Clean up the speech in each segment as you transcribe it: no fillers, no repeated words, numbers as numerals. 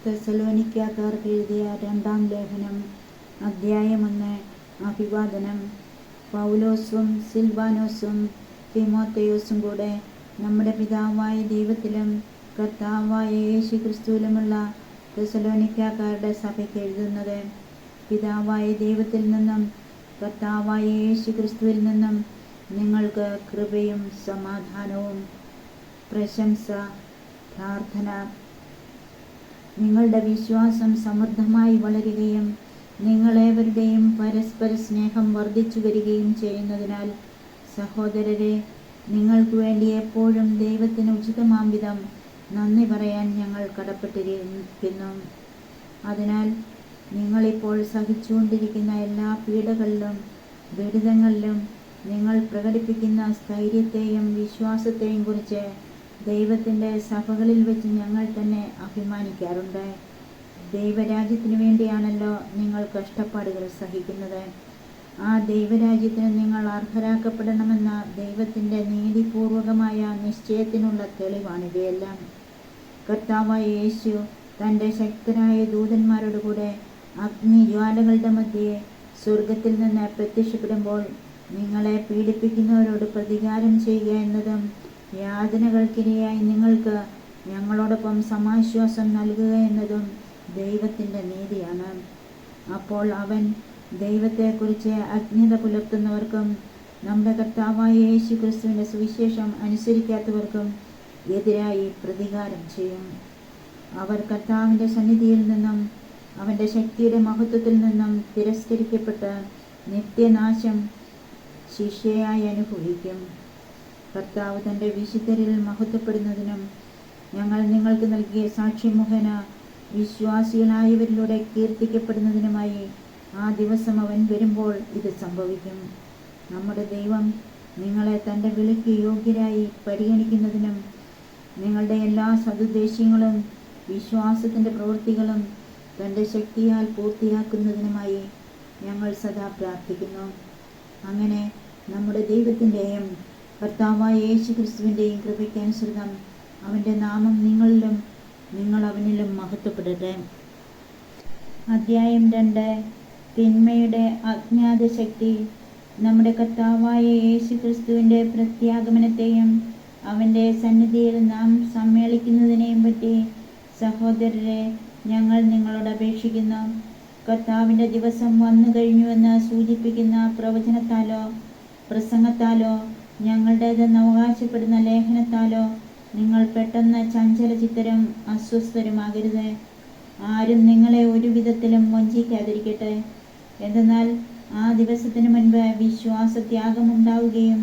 തെസ്സലോനിക്കക്കാർക്ക് എഴുതിയ രണ്ടാം ലേഖനം, അദ്ധ്യായം 1. അഭിവാദനം. പൗലോസും സിൽവാനോസും തിമോഥെയോസും കൂടെ നമ്മുടെ പിതാവായ ദൈവത്തിലും കർത്താവായ യേശുക്രിസ്തുവിലുമുള്ള തെസ്സലോനിക്കക്കാരുടെ സഭയ്ക്ക് എഴുതുന്നത്. പിതാവായ ദൈവത്തിൽ നിന്നും കർത്താവായ യേശുക്രിസ്തുവിൽ നിന്നും നിങ്ങൾക്ക് കൃപയും സമാധാനവും. പ്രശംസ, പ്രാർത്ഥന. നിങ്ങളുടെ വിശ്വാസം സമൃദ്ധമായി വളരുകയും നിങ്ങളേവരുടെയും പരസ്പര സ്നേഹം വർദ്ധിച്ചു വരികയും ചെയ്യുന്നതിനാൽ സഹോദരരെ, നിങ്ങൾക്ക് വേണ്ടി എപ്പോഴും ദൈവത്തിന് ഉചിതമാം വിധം നന്ദി പറയാൻ ഞങ്ങൾ കടപ്പെട്ടിരിക്കുന്നു. അതിനാൽ നിങ്ങളിപ്പോൾ സഹിച്ചുകൊണ്ടിരിക്കുന്ന എല്ലാ പീഡകളിലും ദുരിതങ്ങളിലും നിങ്ങൾ പ്രകടിപ്പിക്കുന്ന സ്ഥൈര്യത്തെയും വിശ്വാസത്തെയും കുറിച്ച് ദൈവത്തിൻ്റെ സഭകളിൽ വെച്ച് ഞങ്ങൾ തന്നെ അഭിമാനിക്കാറുണ്ട്. ദൈവരാജ്യത്തിനു വേണ്ടിയാണല്ലോ നിങ്ങൾ കഷ്ടപ്പാടുകൾ സഹിക്കുന്നത്. ആ ദൈവരാജ്യത്തിന് നിങ്ങൾ അർഹരാക്കപ്പെടണമെന്ന ദൈവത്തിൻ്റെ നീതിപൂർവകമായ നിശ്ചയത്തിനുള്ള തെളിവാണിവയെല്ലാം. കർത്താവായ യേശു തൻ്റെ ശക്തരായ ദൂതന്മാരോടുകൂടെ അഗ്നിജ്വാലകളുടെ മധ്യേ സ്വർഗത്തിൽ നിന്ന് പ്രത്യക്ഷപ്പെടുമ്പോൾ നിങ്ങളെ പീഡിപ്പിക്കുന്നവരോട് പ്രതികാരം ചെയ്യുക എന്നതും യാതനകൾക്കിരയായി നിങ്ങൾക്ക് ഞങ്ങളോടൊപ്പം സമാശ്വാസം നൽകുക എന്നതും ദൈവത്തിൻ്റെ നീതിയാണ്. അപ്പോൾ അവൻ ദൈവത്തെക്കുറിച്ച് അജ്ഞത പുലർത്തുന്നവർക്കും നമ്മുടെ കർത്താവായ യേശു ക്രിസ്തുവിൻ്റെ സുവിശേഷം അനുസരിക്കാത്തവർക്കും എതിരായി പ്രതികാരം ചെയ്യും. അവർ കർത്താവിൻ്റെ സന്നിധിയിൽ നിന്നും അവൻ്റെ ശക്തിയുടെ മഹത്വത്തിൽ നിന്നും തിരസ്കരിക്കപ്പെട്ട് നിത്യനാശം ശിക്ഷയായി അനുഭവിക്കും. കർത്താവ് തൻ്റെ വിശുദ്ധരിൽ മഹത്വപ്പെടുന്നതിനും ഞങ്ങൾ നിങ്ങൾക്ക് നൽകിയ സാക്ഷ്യം മുഖേന വിശ്വാസികളായവരിലൂടെ കീർത്തിക്കപ്പെടുന്നതിനുമായി ആ ദിവസം അവൻ വരുമ്പോൾ ഇത് സംഭവിക്കും. നമ്മുടെ ദൈവം നിങ്ങളെ തൻ്റെ വിളിക്ക് യോഗ്യരായി പരിഗണിക്കുന്നതിനും നിങ്ങളുടെ എല്ലാ സദുദ്ദേശ്യങ്ങളും വിശ്വാസത്തിൻ്റെ പ്രവൃത്തികളും തൻ്റെ ശക്തിയാൽ പൂർത്തിയാക്കുന്നതിനുമായി ഞങ്ങൾ സദാ പ്രാർത്ഥിക്കുന്നു. അങ്ങനെ നമ്മുടെ ദൈവത്തിൻ്റെയും കർത്താവായ യേശു ക്രിസ്തുവിൻ്റെയും കൃപയ്ക്കനുസൃതം അവൻ്റെ നാമം നിങ്ങളിലും നിങ്ങൾ അവനിലും മഹത്വപ്പെടട്ടെ. അദ്ധ്യായം 2. തിന്മയുടെ അജ്ഞാത ശക്തി. നമ്മുടെ കർത്താവായ യേശു ക്രിസ്തുവിൻ്റെ പ്രത്യാഗമനത്തെയും അവൻ്റെ സന്നിധിയിൽ നാം സമ്മേളിക്കുന്നതിനെയും പറ്റി സഹോദരരെ, ഞങ്ങൾ നിങ്ങളോട് അപേക്ഷിക്കുന്നു. കർത്താവിൻ്റെ ദിവസം വന്നു കഴിഞ്ഞുവെന്ന് സൂചിപ്പിക്കുന്ന പ്രവചനത്താലോ പ്രസംഗത്താലോ ഞങ്ങളുടേതെന്ന് അവകാശപ്പെടുന്ന ലേഖനത്താലോ നിങ്ങൾ പെട്ടെന്ന് ചഞ്ചലചിത്തരും അസ്വസ്ഥരുമാകരുത്. ആരും നിങ്ങളെ ഒരു വിധത്തിലും വഞ്ചിക്കാതിരിക്കട്ടെ. എന്തെന്നാൽ ആ ദിവസത്തിന് മുൻപ് വിശ്വാസത്യാഗമുണ്ടാവുകയും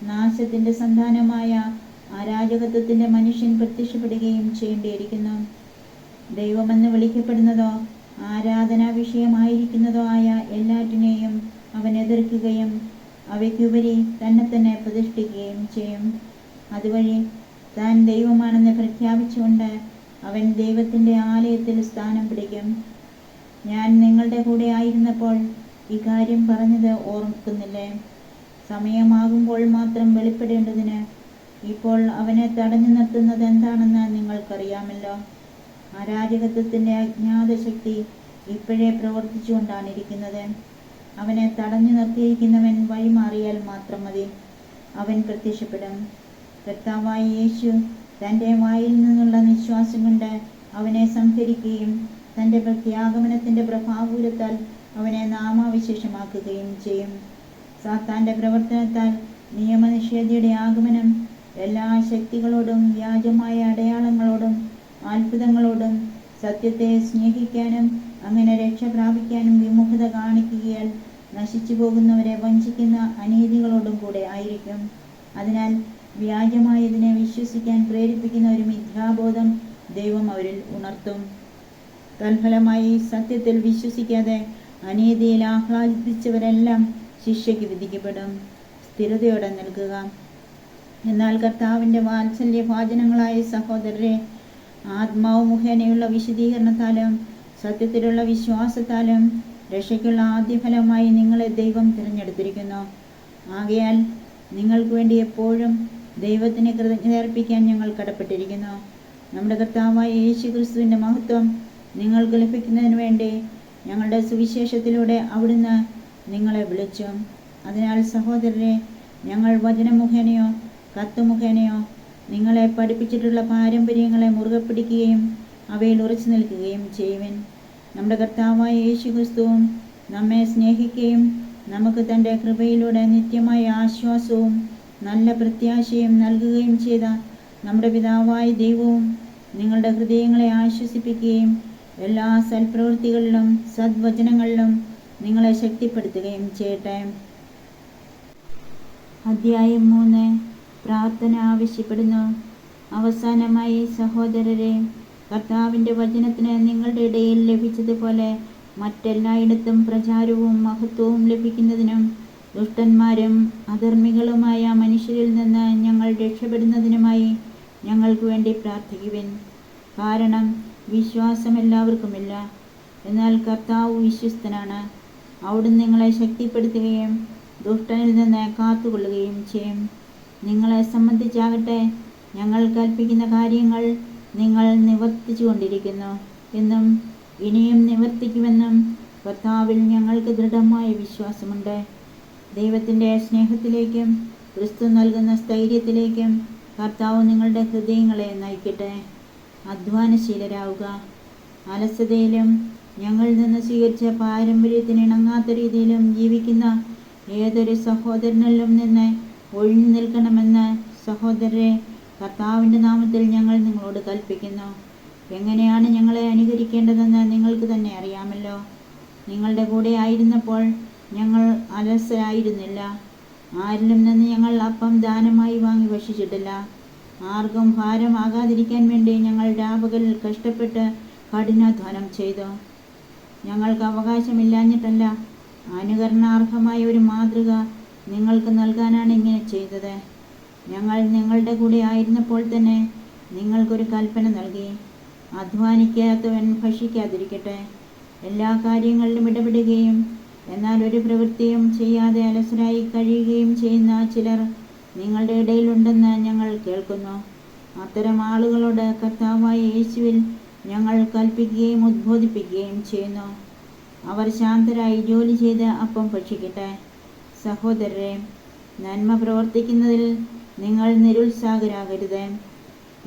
നാശത്തിൻ്റെ സന്താനമായ അരാജകത്വത്തിൻ്റെ മനുഷ്യൻ പ്രത്യക്ഷപ്പെടുകയും ചെയ്യേണ്ടിയിരിക്കുന്നു. ദൈവമെന്ന് വിളിക്കപ്പെടുന്നതോ ആരാധനാ വിഷയമായിരിക്കുന്നതോ ആയ എല്ലാറ്റിനെയും അവൻ എതിർക്കുകയും അവയ്ക്കുപരി തന്നെ പ്രതിഷ്ഠിക്കുകയും ചെയ്യും. അതുവഴി താൻ ദൈവമാണെന്ന് പ്രഖ്യാപിച്ചുകൊണ്ട് അവൻ ദൈവത്തിൻ്റെ ആലയത്തിൽ സ്ഥാനം പിടിക്കും. ഞാൻ നിങ്ങളുടെ കൂടെ ആയിരുന്നപ്പോൾ ഇക്കാര്യം പറഞ്ഞത് ഓർക്കുന്നില്ലേ? സമയമാകുമ്പോൾ മാത്രം വെളിപ്പെടേണ്ടതിന് ഇപ്പോൾ അവനെ തടഞ്ഞു നിർത്തുന്നത് എന്താണെന്ന് നിങ്ങൾക്കറിയാമല്ലോ. അരാജകത്വത്തിൻ്റെ അജ്ഞാത ശക്തി ഇപ്പോഴേ പ്രവർത്തിച്ചുകൊണ്ടാണ് ഇരിക്കുന്നത്. അവനെ തടഞ്ഞു നിർത്തിയിരിക്കുന്നവൻ വഴിമാറിയാൽ മാത്രം മതി, അവൻ പ്രത്യക്ഷപ്പെടും. കർത്താവായ യേശു തൻ്റെ വായിൽ നിന്നുള്ള നിശ്വാസം കൊണ്ട് അവനെ സംഹരിക്കുകയും തൻ്റെ പ്രത്യാഗമനത്തിൻ്റെ പ്രഭാവൂലത്താൽ അവനെ നാമാവിശേഷമാക്കുകയും ചെയ്യും. സാത്താൻ്റെ പ്രവർത്തനത്താൽ നിയമനിഷേധിയുടെ ആഗമനം എല്ലാ ശക്തികളോടും വ്യാജമായ അടയാളങ്ങളോടും അത്ഭുതങ്ങളോടും സത്യത്തെ സ്നേഹിക്കാനും അങ്ങനെ രക്ഷ പ്രാപിക്കാനും വിമുഖത കാണിക്കുകയാൽ നശിച്ചു പോകുന്നവരെ വഞ്ചിക്കുന്ന അനീതികളോടും കൂടെ ആയിരിക്കും. അതിനാൽ വ്യാജമായതിനെ വിശ്വസിക്കാൻ പ്രേരിപ്പിക്കുന്ന ഒരു മിഥ്യാബോധം ദൈവം അവരിൽ ഉണർത്തും. തൽഫലമായി സത്യത്തിൽ വിശ്വസിക്കാതെ അനീതിയിൽ ആഹ്ലാദിച്ചവരെല്ലാം ശിക്ഷയ്ക്ക് വിധിക്കപ്പെടും. സ്ഥിരതയോടെ നിൽക്കുക. എന്നാൽ കർത്താവിൻ്റെ വാത്സല്യഭാജനങ്ങളായ സഹോദരരെ, ആത്മാവ് മുഖേനയുള്ള വിശദീകരണത്താലും സത്യത്തിലുള്ള വിശ്വാസത്താലും രക്ഷയ്ക്കുള്ള ആദ്യഫലമായി നിങ്ങളെ ദൈവം തിരഞ്ഞെടുത്തിരിക്കുന്നു. ആകയാൽ നിങ്ങൾക്ക് വേണ്ടി എപ്പോഴും ദൈവത്തിന് കൃതജ്ഞത അർപ്പിക്കാൻ ഞങ്ങൾ കടപ്പെട്ടിരിക്കുന്നു. നമ്മുടെ കർത്താവായ യേശു ക്രിസ്തുവിൻ്റെ മഹത്വം നിങ്ങൾക്ക് ലഭിക്കുന്നതിന് വേണ്ടി ഞങ്ങളുടെ സുവിശേഷത്തിലൂടെ അവിടുന്ന് നിങ്ങളെ വിളിച്ചു. അതിനാൽ സഹോദരരെ, ഞങ്ങൾ വചനം മുഖേനയോ കത്ത് മുഖേനയോ നിങ്ങളെ പഠിപ്പിച്ചിട്ടുള്ള പാരമ്പര്യങ്ങളെ മുറുകെ പിടിക്കുകയും അവയിൽ ഉറച്ചു നിൽക്കുകയും ചെയ്യുവിൻ. നമ്മുടെ കർത്താവായ യേശുക്രിസ്തുവും നമ്മെ സ്നേഹിക്കുകയും നമുക്ക് തൻ്റെ കൃപയിലൂടെ നിത്യമായ ആശ്വാസവും നല്ല പ്രത്യാശയും നൽകുകയും ചെയ്ത നമ്മുടെ പിതാവായ ദൈവവും നിങ്ങളുടെ ഹൃദയങ്ങളെ ആശ്വസിപ്പിക്കുകയും എല്ലാ സൽപ്രവൃത്തികളിലും സദ്വചനങ്ങളിലും നിങ്ങളെ ശക്തിപ്പെടുത്തുകയും ചെയ്യട്ടെ. അധ്യായം 3. പ്രാർത്ഥന ആവശ്യപ്പെടുന്നു. അവസാനമായി സഹോദരരെ, കർത്താവിൻ്റെ വചനത്തിന് നിങ്ങളുടെ ഇടയിൽ ലഭിച്ചതുപോലെ മറ്റെല്ലായിടത്തും പ്രചാരവും മഹത്വവും ലഭിക്കുന്നതിനും ദുഷ്ടന്മാരും അധർമ്മികളുമായ മനുഷ്യരിൽ നിന്ന് ഞങ്ങൾ രക്ഷപ്പെടുന്നതിനുമായി ഞങ്ങൾക്ക് വേണ്ടി പ്രാർത്ഥിക്കുവിൻ. കാരണം വിശ്വാസം എല്ലാവർക്കുമില്ല, എന്നാൽ കർത്താവ് വിശ്വസ്തനാണ്. അവിടുന്ന് നിങ്ങളെ ശക്തിപ്പെടുത്തുകയും ദുഷ്ടനിൽ നിന്ന് കാത്തുകൊള്ളുകയും ചെയ്യും. നിങ്ങളെ സംബന്ധിച്ചാകട്ടെ ഞങ്ങൾ കൽപ്പിക്കുന്ന കാര്യങ്ങൾ നിങ്ങൾ നിവർത്തിച്ചു കൊണ്ടിരിക്കുന്നു എന്നും ഇനിയും നിവർത്തിക്കുമെന്നും കർത്താവിൽ ഞങ്ങൾക്ക് ദൃഢമായ വിശ്വാസമുണ്ട്. ദൈവത്തിൻ്റെ സ്നേഹത്തിലേക്കും ക്രിസ്തു നൽകുന്ന സ്ഥൈര്യത്തിലേക്കും കർത്താവ് നിങ്ങളുടെ ഹൃദയങ്ങളെ നയിക്കട്ടെ. അധ്വാനശീലരാവുക. അലസതയിലും ഞങ്ങളിൽ നിന്ന് സ്വീകരിച്ച പാരമ്പര്യത്തിന് ഇണങ്ങാത്ത രീതിയിലും ജീവിക്കുന്ന ഏതൊരു സഹോദരനിലും നിന്ന് ഒഴിഞ്ഞു നിൽക്കണമെന്ന് സഹോദരരെ, കർത്താവിൻ്റെ നാമത്തിൽ ഞങ്ങൾ നിങ്ങളോട് കൽപ്പിക്കുന്നു. എങ്ങനെയാണ് ഞങ്ങളെ അനുകരിക്കേണ്ടതെന്ന് നിങ്ങൾക്ക് തന്നെ അറിയാമല്ലോ. നിങ്ങളുടെ കൂടെ ആയിരുന്നപ്പോൾ ഞങ്ങൾ അലസരായിരുന്നില്ല. ആരിലും നിന്ന് ഞങ്ങൾ അപ്പം ദാനമായി വാങ്ങി ഭക്ഷിച്ചിട്ടില്ല. ആർക്കും ഭാരമാകാതിരിക്കാൻ വേണ്ടി ഞങ്ങൾ രാപകൽ കഷ്ടപ്പെട്ട് കഠിനാധ്വാനം ചെയ്തു. ഞങ്ങൾക്ക് അവകാശമില്ലാഞ്ഞിട്ടല്ല, അനുകരണാർഹമായ ഒരു മാതൃക നിങ്ങൾക്ക് നൽകാനാണ് ഇങ്ങനെ ചെയ്തത്. ഞങ്ങൾ നിങ്ങളുടെ കൂടെ ആയിരുന്നപ്പോൾ തന്നെ നിങ്ങൾക്കൊരു കൽപ്പന നൽകി: അധ്വാനിക്കാത്തവൻ ഭക്ഷിക്കാതിരിക്കട്ടെ. എല്ലാ കാര്യങ്ങളിലും ഇടപെടുകയും എന്നാൽ ഒരു പ്രവൃത്തിയും ചെയ്യാതെ അലസരായി കഴിയുകയും ചെയ്യുന്ന ചിലർ നിങ്ങളുടെ ഇടയിലുണ്ടെന്ന് ഞങ്ങൾ കേൾക്കുന്നു. അത്തരം ആളുകളോട് കർത്താവായ യേശുവിൽ ഞങ്ങൾ കൽപ്പിക്കുകയും ഉദ്ബോധിപ്പിക്കുകയും ചെയ്യുന്നു. അവർ ശാന്തരായി ജോലി ചെയ്ത് അപ്പം ഭക്ഷിക്കട്ടെ. സഹോദരരെ, നന്മ പ്രവർത്തിക്കുന്നതിൽ നിങ്ങൾ നിരുത്സാഹരാകരുത്.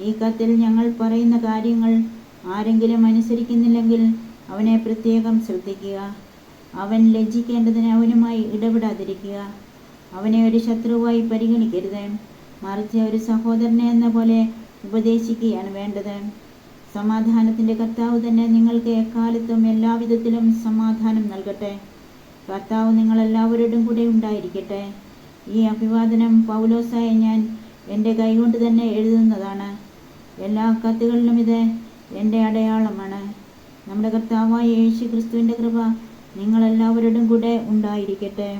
ഈ കത്തിൽ ഞങ്ങൾ പറയുന്ന കാര്യങ്ങൾ ആരെങ്കിലും അനുസരിക്കുന്നില്ലെങ്കിൽ അവനെ പ്രത്യേകം ശ്രദ്ധിക്കുക. അവൻ ലജ്ജിക്കേണ്ടതിന് അവനുമായി ഇടപെടാതിരിക്കുക. അവനെ ഒരു ശത്രുവായി പരിഗണിക്കരുത്, മറിച്ച് ഒരു സഹോദരനെ എന്ന പോലെ ഉപദേശിക്കുകയാണ് വേണ്ടത്. സമാധാനത്തിൻ്റെ കർത്താവ് തന്നെ നിങ്ങൾക്ക് എക്കാലത്തും എല്ലാവിധത്തിലും സമാധാനം നൽകട്ടെ. കർത്താവ് നിങ്ങളെല്ലാവരോടും കൂടെ ഉണ്ടായിരിക്കട്ടെ. ഈ അഭിവാദനം പൗലോസായ ഞാൻ എൻ്റെ കൈകൊണ്ട് തന്നെ എഴുതുന്നതാണ്. എല്ലാ കത്തുകളിലും ഇത് എൻ്റെ അടയാളമാണ്. നമ്മുടെ കർത്താവായ യേശു ക്രിസ്തുവിൻ്റെ കൃപ നിങ്ങളെല്ലാവരോടും കൂടെ ഉണ്ടായിരിക്കട്ടെ.